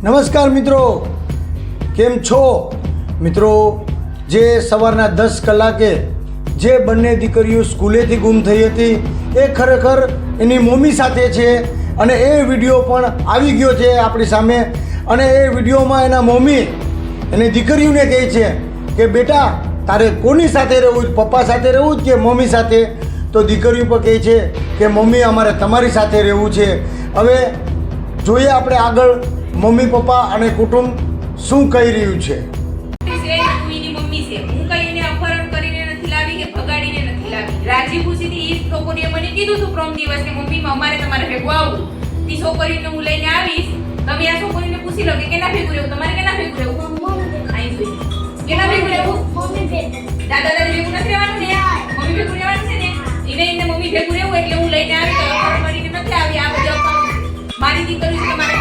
નમસ્કાર મિત્રો, કેમ છો મિત્રો? જે સવારના 10 કલાકે જે બંને દીકરીઓ સ્કૂલેથી ગુમ થઈ હતી એ ખરેખર એની મમ્મી સાથે છે અને એ વિડીયો પણ આવી ગયો છે આપણી સામે. અને એ વિડીયોમાં એના મમ્મી એની દીકરીઓને કહે છે કે બેટા તારે કોની સાથે રહેવું, પપ્પા સાથે રહેવું કે મમ્મી સાથે? તો દીકરીઓ પણ કહે છે કે મમ્મી અમારે તમારી સાથે રહેવું છે. હવે જોઈએ આપણે આગળ મમ્મી પપ્પા અને કુટુંબ શું કહી રહ્યું છે. રાજી ખુશીથી ઈ છોકરીએ મને કીધું તું પ્રમ દિવસ કે મમ્મી અમારે તમારે ભેગું આવવું. ઈ છોકરીને હું લઈને આવીશ. તમે આ છોકરીને પૂછી લો કે કેના ભેગું રહેવું, તમારે કેના ભેગું રહેવું? આઈ જોઈ કેના ભેગું રહેવું? મમ્મી ભેગું. દાદા દાદી ભેગું નથી રહેવાનું ને? મમ્મી ભેગું રહેવાનું છે ને? એને મમ્મી ભેગું રહેવું એટલે હું લઈને આવી તો ખબર પડી કે નથી આવી. આ બધું મારી દીકરી તમારે